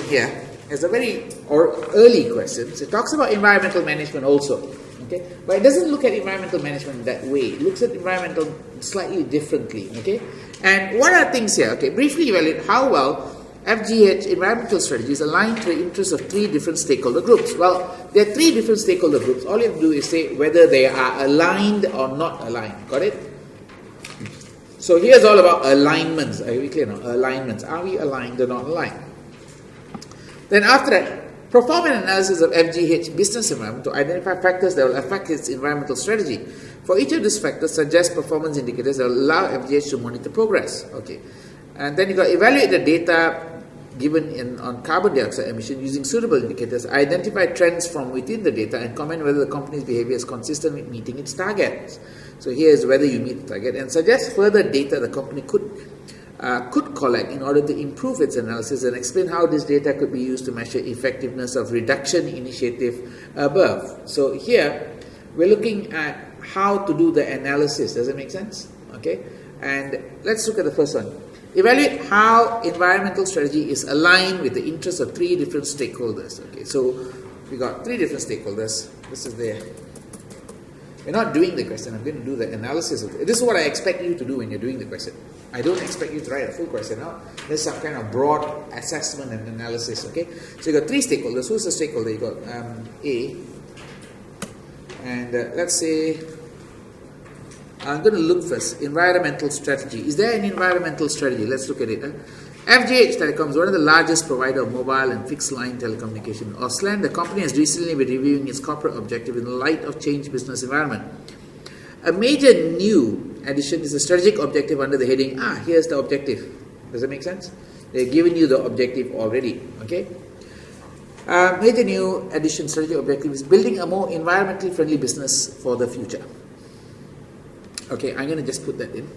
Here is a very early question. So it talks about environmental management also, okay, but it doesn't look at environmental management that way. It looks at environmental slightly differently, okay. And what are things here? Okay, briefly evaluate how well FGH environmental strategies align to the interests of three different stakeholder groups. Well, there are three different stakeholder groups. All you have to do is say whether they are aligned or not aligned. Got it? So here's all about alignments. Are we clear now? Alignments. Are we aligned or not aligned? Then after that, perform an analysis of FGH business environment to identify factors that will affect its environmental strategy. For each of these factors, suggest performance indicators that will allow FGH to monitor progress. Okay. And then you got evaluate the data given on carbon dioxide emission using suitable indicators, identify trends from within the data, and comment whether the company's behavior is consistent with meeting its targets. So here is whether you meet the target, and suggest further data the company could collect in order to improve its analysis, and explain how this data could be used to measure effectiveness of reduction initiative above. So here we're looking at how to do the analysis. Does it make sense? Okay, and let's look at the first one. Evaluate how environmental strategy is aligned with the interests of three different stakeholders. Okay, so we got three different stakeholders. This is there. We're not doing the question. I'm going to do the analysis of it. This is what I expect you to do when you're doing the question. I don't expect you to write a full question out. There's some kind of broad assessment and analysis. Okay, so you got three stakeholders. Who's the stakeholder? You got A, and let's say I'm going to look first. Environmental strategy. Is there an environmental strategy? Let's look at it. FGH Telecom is one of the largest provider of mobile and fixed line telecommunication. Auslan, the company has recently been reviewing its corporate objective in the light of changed business environment. A major new addition is the strategic objective under the heading, here's the objective. Does that make sense? They've given you the objective already. Okay. Major new addition, strategic objective is building a more environmentally friendly business for the future. Okay, I'm going to just put that in.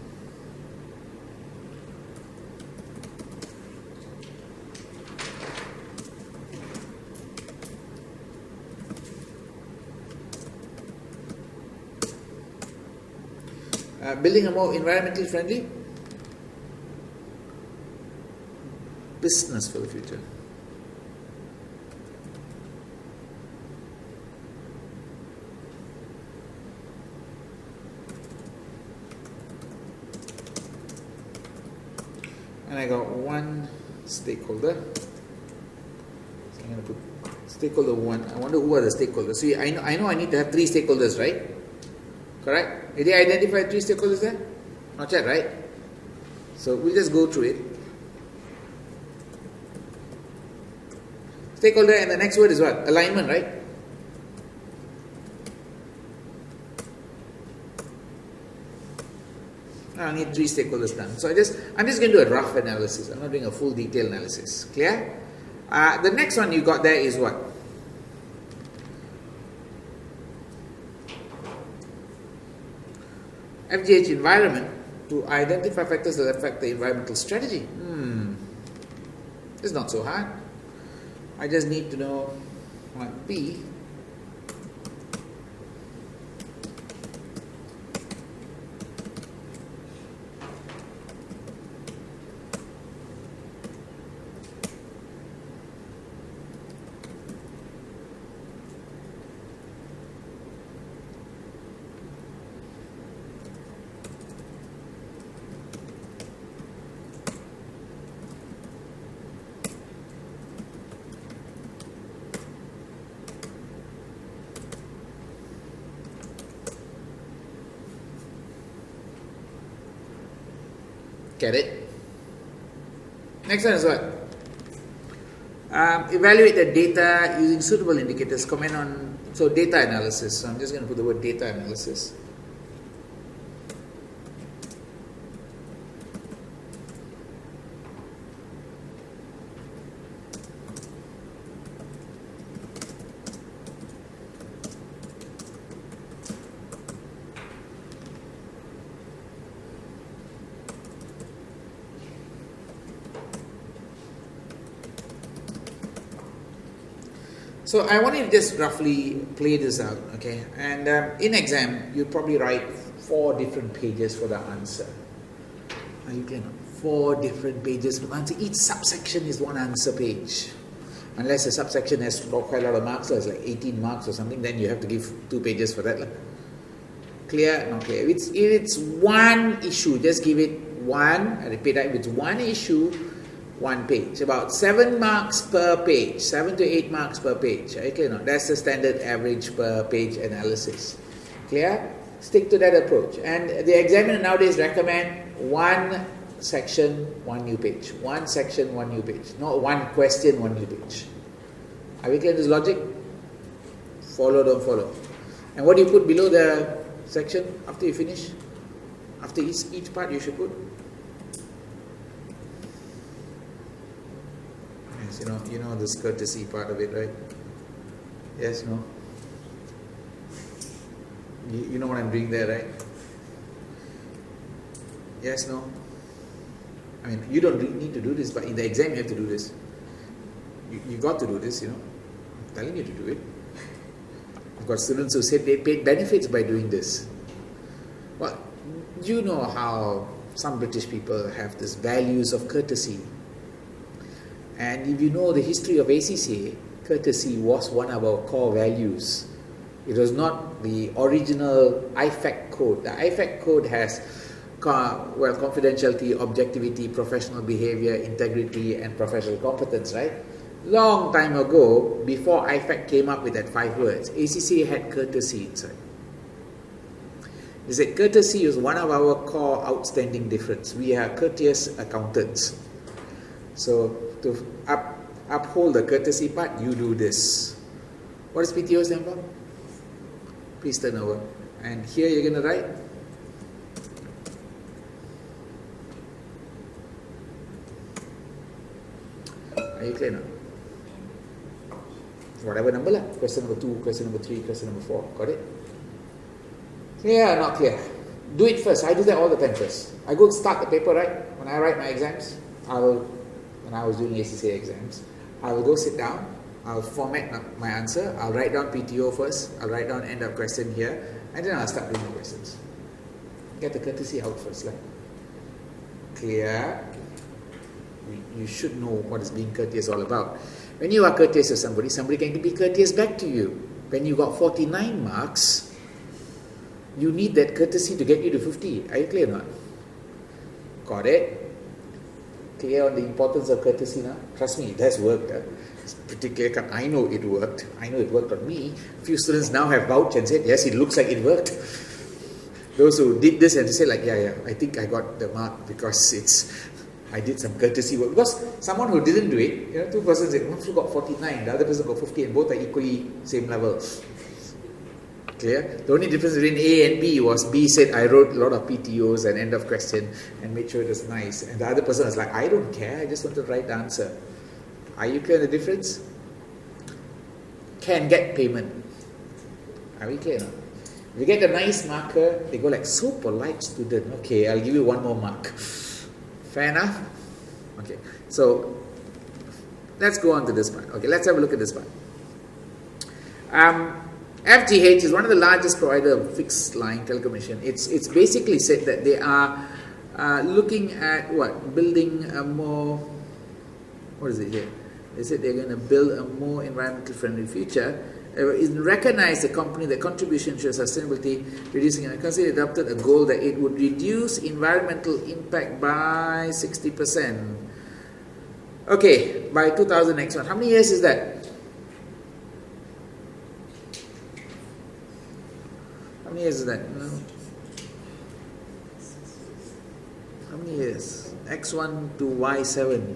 Building a more environmentally friendly business for the future. And I got one stakeholder. So I'm going to put stakeholder one. I wonder who are the stakeholders. See, I know I need to have three stakeholders, right? Correct? Did they identify three stakeholders there? Not yet, right? So we'll just go through it. Stakeholder, and the next word is what? Alignment, right? I need three stakeholders done. So I'm just going to do a rough analysis. I'm not doing a full detailed analysis. Clear? The next one you got there is what? FGH environment to identify factors that affect the environmental strategy. It's not so hard. I just need to know what B. Get it? Next one is what? Evaluate the data using suitable indicators. Comment on, so data analysis. So I'm just going to put the word data analysis. So I want you to just roughly play this out, okay? And in exam, you probably write 4 different pages for the answer. Are you clear now? 4 different pages to answer. Each subsection is one answer page. Unless a subsection has quite a lot of marks, so it's like 18 marks or something, then you have to give 2 pages for that. Clear? Not clear. If it's one issue, just give it one. I repeat that, if it's one issue, 1 page. About 7 marks per page, 7 to 8 marks per page. Okay, no, that's the standard average per page analysis. Clear? Stick to that approach. And the examiner nowadays recommend 1 section, 1 new page. 1 section, 1 new page. Not 1 question, 1 new page. Are we clear this logic? Follow, don't follow. And what do you put below the section after you finish? After each part you should put? Yes, you know this courtesy part of it, right? Yes, no? You know what I'm doing there, right? Yes, no? I mean, you don't need to do this, but in the exam you have to do this. You got to do this, I'm telling you to do it. I've got students who said they paid benefits by doing this. Well, you know how some British people have this values of courtesy. And if you know the history of ACCA, courtesy was one of our core values. It was not the original IFAC code. The IFAC code has confidentiality, objectivity, professional behavior, integrity, and professional competence, right? Long time ago, before IFAC came up with that 5 words, ACCA had courtesy inside. They said courtesy is one of our core outstanding difference. We are courteous accountants. So to uphold the courtesy part, you do this. What does PTO stand for? Please turn over. And here you're going to write. Are you clear now? Whatever number lah. Question number 2, question number 3, question number 4. Got it? Clear or not clear? Do it first. I do that all the time first. I go start the paper, right? When I write my exams, when I was doing ACCA exams, I will go sit down, I'll format my answer, I'll write down PTO first, I'll write down end of question here, and then I'll start doing the questions. Get the courtesy out first. Clear? You should know what is being courteous all about. When you are courteous to somebody, somebody can be courteous back to you. When you got 49 marks, you need that courtesy to get you to 50. Are you clear or not? Got it? Clear on the importance of courtesy now? Trust me, it has worked. It's pretty clear. I know it worked. I know it worked on me. A few students now have vouched and said, yes, it looks like it worked. Those who did this and say yeah, I think I got the mark because I did some courtesy work. Because someone who didn't do it, 2 persons said, one got 49, the other person got 50, and both are equally same level. Clear? The only difference between A and B was B said, I wrote a lot of PTOs and end of question and made sure it was nice. And the other person was like, I don't care, I just want to write the answer. Are you clear on the difference? Can get payment. Are we clear now? If you get a nice marker, they go like, so polite student. Okay, I'll give you 1 more mark. Fair enough? Okay, so let's go on to this part. Okay, let's have a look at this part. FGH is one of the largest provider of fixed line telecommunication. It's basically said that they are looking at what? Building a more, what is it here? They said they're going to build a more environmentally friendly future. It recognized the company that contribution to sustainability, reducing and considered adopted a goal that it would reduce environmental impact by 60%. Okay, by 2000X1. How many years is that? How many years is that? No. How many years? X1 to Y7.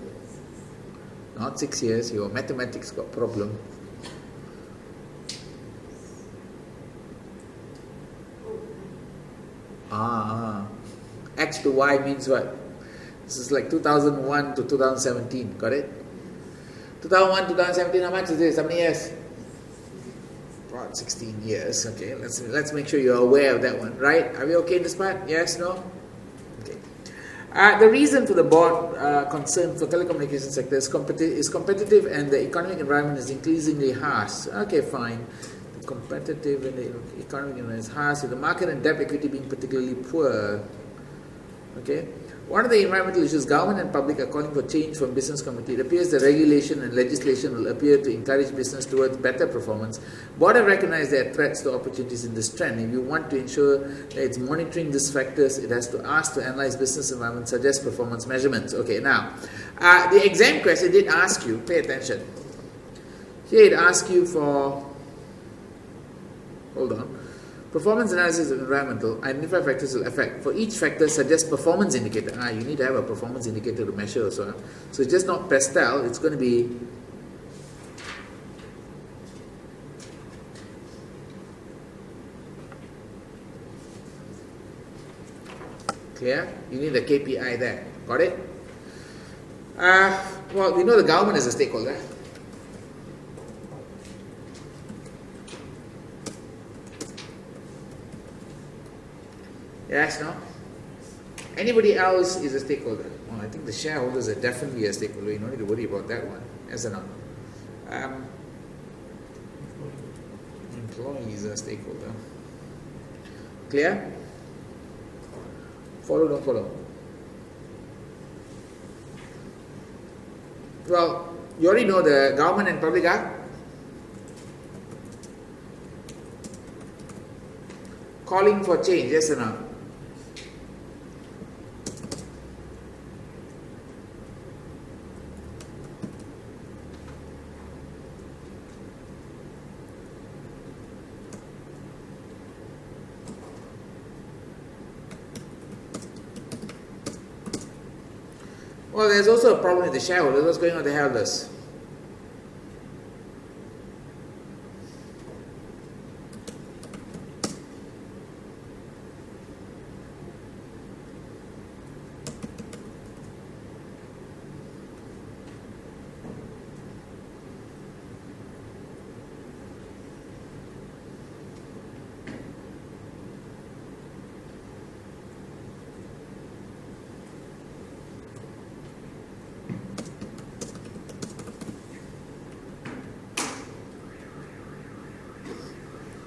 Not 6 years. Your mathematics got problem. X to Y means what? This is like 2001 to 2017. Got it? 2001 to 2017. How much is this? How many years? About 16 years. Okay. Let's make sure you're aware of that one. Right? Are we okay in this part? Yes? No? Okay. The reason for the board concern for telecommunication sector is competitive and the economic environment is increasingly harsh. Okay, fine. Competitive and the economic environment is harsh, with the market and debt equity being particularly poor. Okay, One of the environmental issues, government and public are calling for change from business community. It appears that regulation and legislation will appear to encourage business towards better performance. Board have recognized there are threats to opportunities in this trend. If you want to ensure that it's monitoring these factors, it has to ask to analyze business environment, suggest performance measurements. Okay, now, the exam question did ask you, pay attention. Here it asks you for, hold on. Performance analysis of environmental, identify factors will affect. For each factor, suggest performance indicator. You need to have a performance indicator to measure also. So it's just not Pastel, it's going to be clear? You need a KPI there. Got it? Well, we know the government is a stakeholder. Yes, no? Anybody else is a stakeholder? Well, I think the shareholders are definitely a stakeholder. You don't need to worry about that one. Yes or no? Employees are a stakeholder. Clear? Follow, don't follow? Well, you already know the government and public are calling for change. Yes or no? Well, there's also a problem with the shareholders. What's going on with the shareholders?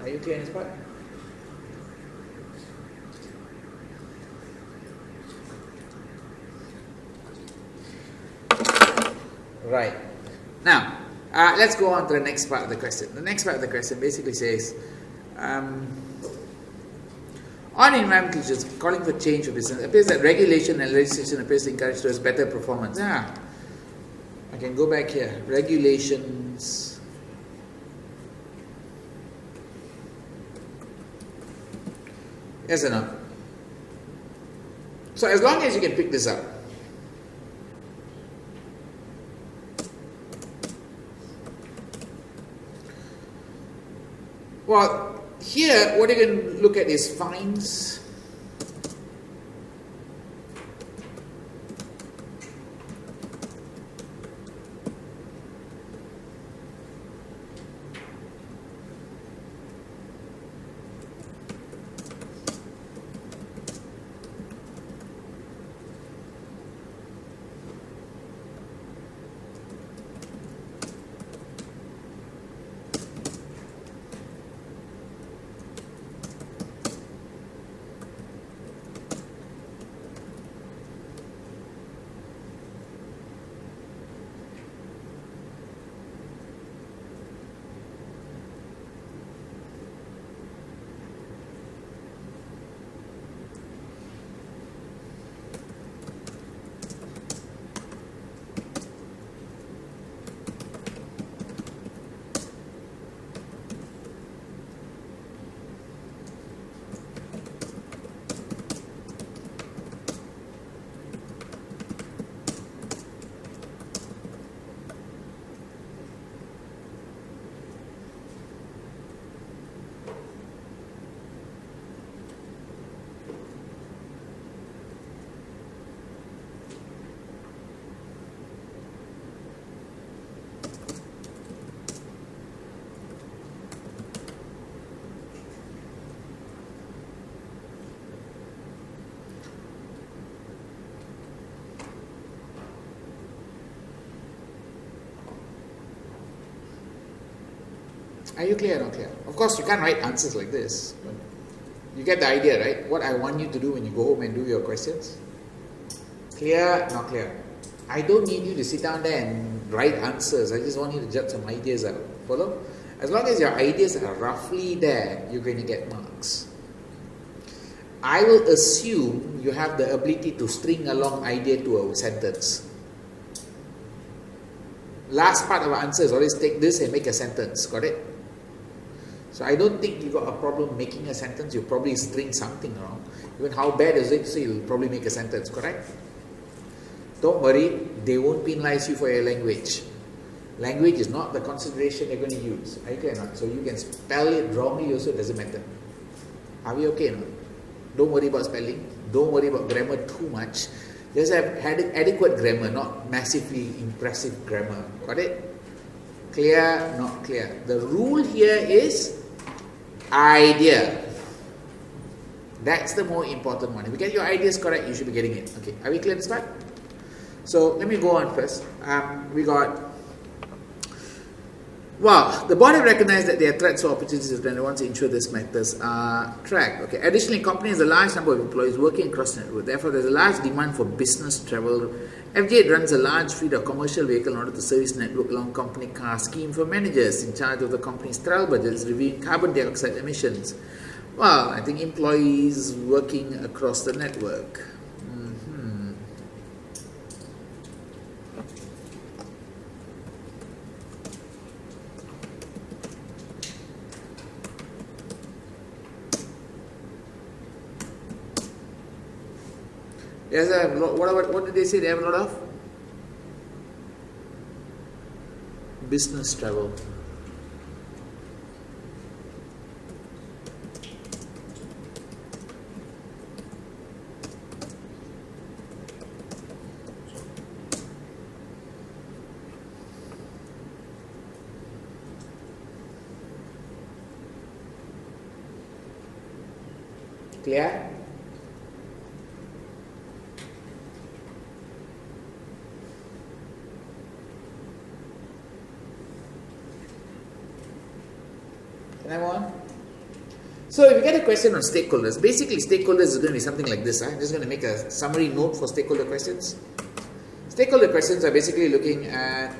Are you clear in this part? Right. Now, let's go on to the next part of the question. The next part of the question basically says, on environmental issues, calling for change for business, it appears that regulation and legislation appears to encourage towards better performance. I can go back here. Regulations. Yes or no? So as long as you can pick this up. Well, here what you can look at is fines. Are you clear or not clear? Of course, you can't write answers like this. But you get the idea, right? What I want you to do when you go home and do your questions. Clear? Not clear? I don't need you to sit down there and write answers. I just want you to jot some ideas out. Follow? As long as your ideas are roughly there, you're going to get marks. I will assume you have the ability to string along idea to a sentence. Last part of our answer is always take this and make a sentence. Got it? So I don't think you got a problem making a sentence. You probably string something wrong. Even how bad is it? So you'll probably make a sentence. Correct? Don't worry. They won't penalize you for your language. Language is not the consideration they're going to use. Are you clear or not? So you can spell it wrongly also. It doesn't matter. Are we okay or not? Don't worry about spelling. Don't worry about grammar too much. Just have adequate grammar, not massively impressive grammar. Got it? Clear? Not clear? The rule here is idea. That's the more important one. If you get your ideas correct, you should be getting it. Okay, are we clear to start? So let me go on first. We got, wow, the board have recognized that there are threats or opportunities when they want to ensure these matters are tracked. Okay. Additionally, companies have a large number of employees working across the network. Therefore, there's a large demand for business travel. FGH runs a large fleet of commercial vehicle in order to service network along company car scheme for managers in charge of the company's travel budgets, reviewing carbon dioxide emissions. Well, I think employees working across the network. Yes, what did they say they have a lot of? Business travel. Clear? Can I move on? So if you get a question on stakeholders, basically stakeholders is going to be something like this. I'm just going to make a summary note for stakeholder questions. Stakeholder questions are basically looking at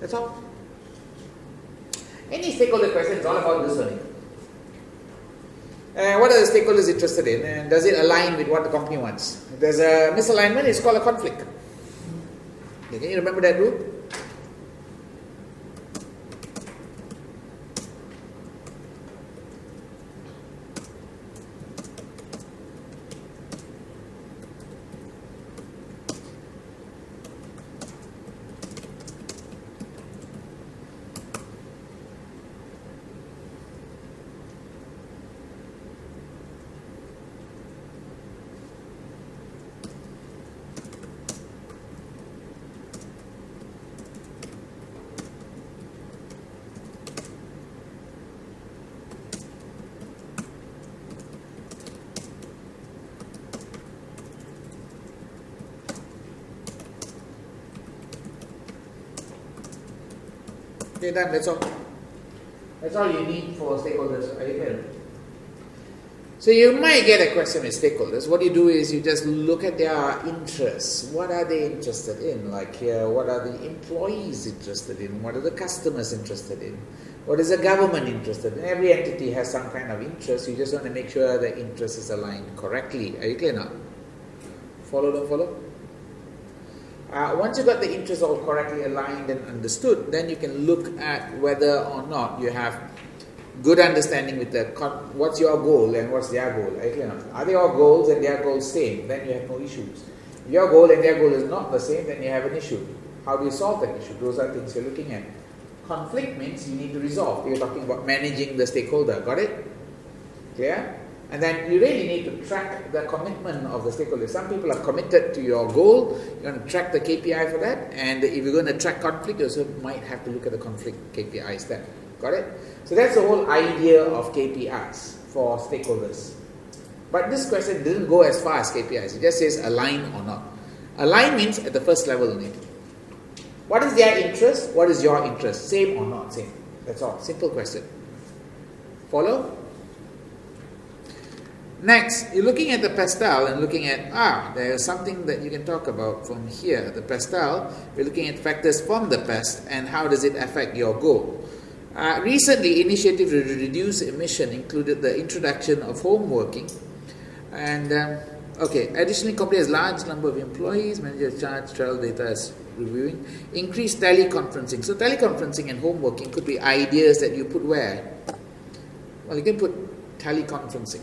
that's all. Any stakeholder question is all about this only. What are the stakeholders interested in, and does it align with what the company wants? If there's a misalignment, it's called a conflict. Okay, can you remember that rule? Okay, done. That's all. That's all you need for stakeholders. Are you clear? So you might get a question with stakeholders. What you do is you just look at their interests. What are they interested in? Like here, what are the employees interested in? What are the customers interested in? What is the government interested in? Every entity has some kind of interest. You just want to make sure the interest is aligned correctly. Are you clear now? Follow, don't follow? Once you got the interests all correctly aligned and understood, then you can look at whether or not you have good understanding with the what's your goal and what's their goal. Are you clear now? Are your goals and their goals same? Then you have no issues. If your goal and their goal is not the same, then you have an issue. How do you solve that issue? Those are things you're looking at. Conflict means you need to resolve. You're talking about managing the stakeholder. Got it? Clear? And then you really need to track the commitment of the stakeholders. Some people are committed to your goal. You're going to track the KPI for that. And if you're going to track conflict, you also might have to look at the conflict KPIs there. Got it? So that's the whole idea of KPIs for stakeholders. But this question didn't go as far as KPIs. It just says align or not. Align means at the first level only. What is their interest? What is your interest? Same or not same? That's all. Simple question. Follow? Next, you're looking at the Pastel and looking at, there's something that you can talk about from here. The Pastel, we're looking at factors from the past and how does it affect your goal. Recently, initiatives to reduce emission included the introduction of home working. And, additionally, company has large number of employees, managers charge, travel data as reviewing. Increased teleconferencing. So teleconferencing and home working could be ideas that you put where? Well, you can put teleconferencing.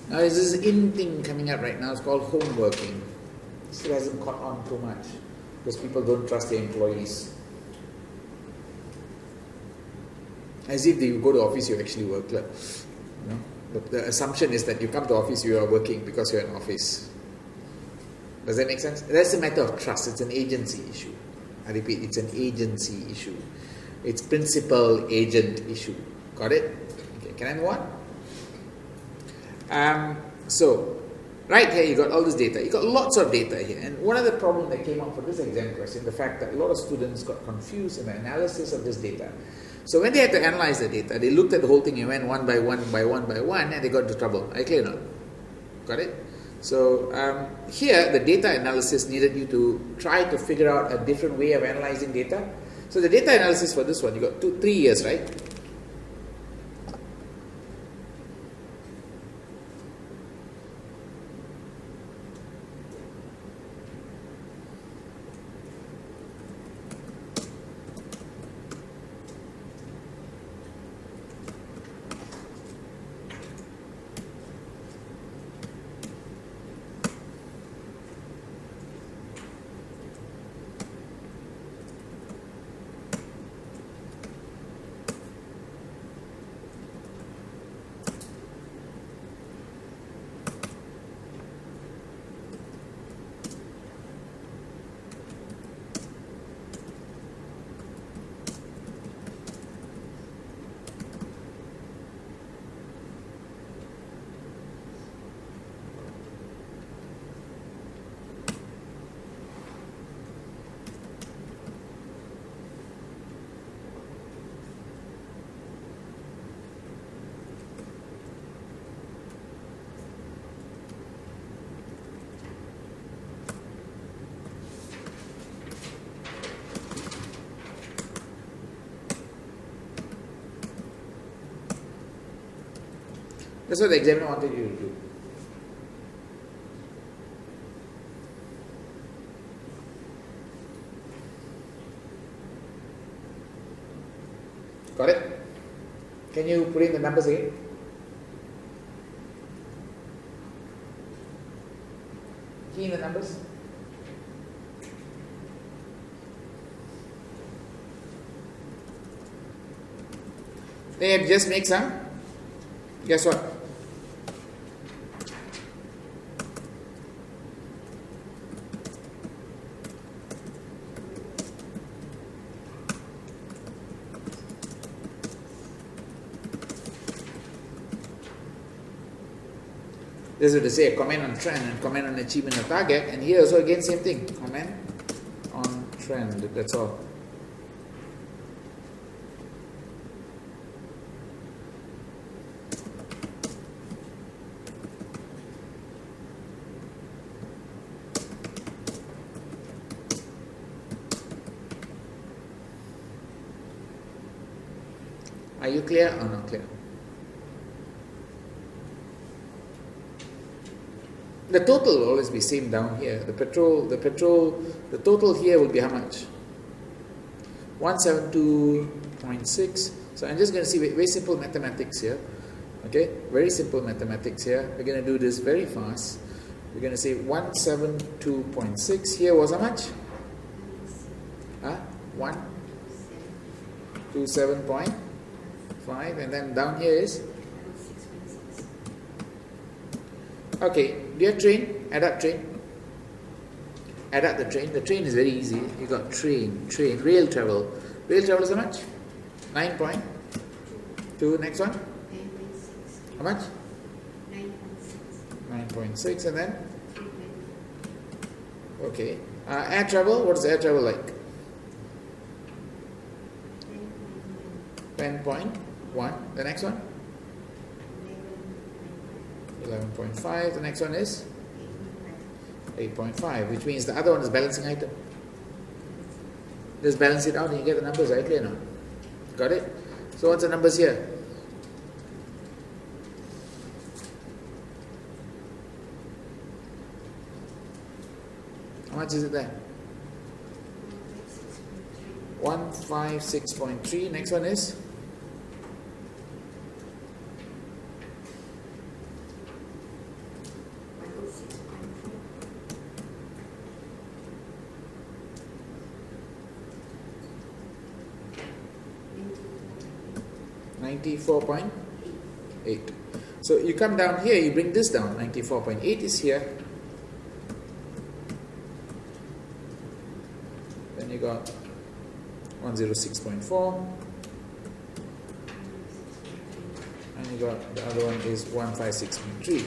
Now there's this in thing coming up right now, it's called home working. Still hasn't caught on too much because people don't trust their employees. As if you go to office, you actually work. You know? The assumption is that you come to office, you are working because you're in office. Does that make sense? That's a matter of trust. It's an agency issue. I repeat, it's an agency issue. It's principal agent issue. Got it? Okay, can I move on? So, right here you got all this data. You got lots of data here. And one of the problems that came up for this exam question, the fact that a lot of students got confused in the analysis of this data. So when they had to analyze the data, they looked at the whole thing and went one by one, and they got into trouble. Are you clear now? Got it? So here, the data analysis needed you to try to figure out a different way of analyzing data. So the data analysis for this one, you got 3 years, right? That's what the examiner wanted you to do. Got it? Can you put in the numbers again? Key in the numbers. Then you just make some. Guess what? This is to say a comment on trend and comment on achievement of target, and here also again same thing, comment on trend, that's all. Are you clear or not clear? The total will always be same down here. The total here will be how much? 172.6. So I'm just going to see very simple mathematics here. Okay, very simple mathematics here. We're going to do this very fast. We're going to say 172.6. Here was how much? 127.5, and then down here is? Okay, dear train, add up train. Add up the train. The train is very easy. You got train, rail travel. Rail travel is how much? 9.2. Next one? How much? 9.6, and then? Okay. Air travel, what is air travel like? 10.1. The next one? 11.5. The next one is 8.5, which means the other one is balancing item. Just balance it out and you get the numbers, right? Clear now? Got it? So what's the numbers here? How much is it there? 156.3. Next one is? 94.8. So you come down here, you bring this down. 94.8 is here. Then you got 106.4. And you got the other one is 156.3.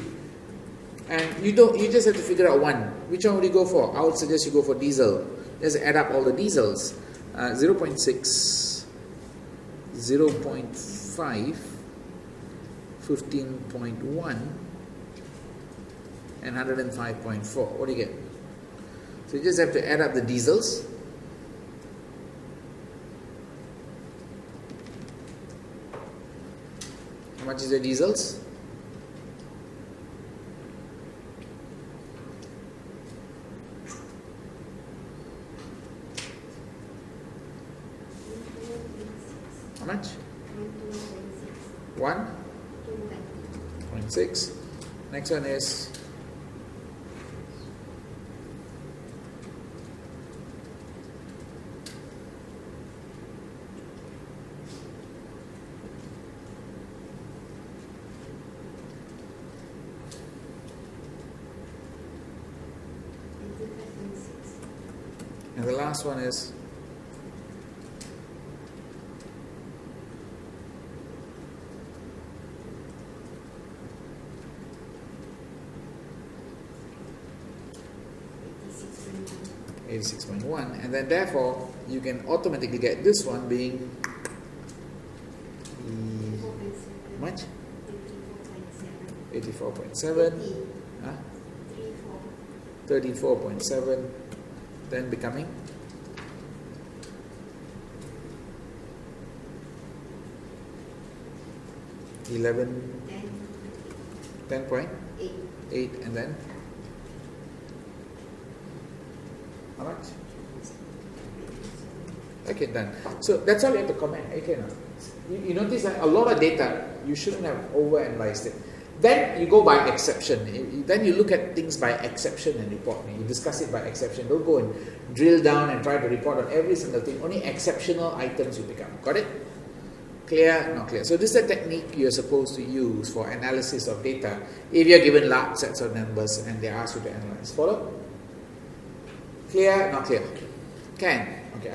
And you just have to figure out one. Which one would you go for? I would suggest you go for diesel. Just add up all the diesels. 0.6, 0.5, 15.1, and 105.4. What do you get? So you just have to add up the diesels. How much is the diesels? How much? 1.6. Next one is and the last one is 86.1, and then therefore you can automatically get this one being much? 84.7, 34.7, then becoming 10.8, and then how much? Okay, done. So that's all you have to comment. Okay, now you notice that a lot of data you shouldn't have overanalyzed it. Then you go by exception. Then you look at things by exception and report. You discuss it by exception. Don't go and drill down and try to report on every single thing. Only exceptional items you pick up. Got it? Clear? Not clear. So this is a technique you're supposed to use for analysis of data if you're given large sets of numbers and they ask you to analyze. Follow? Clear? Not clear? Can? Okay.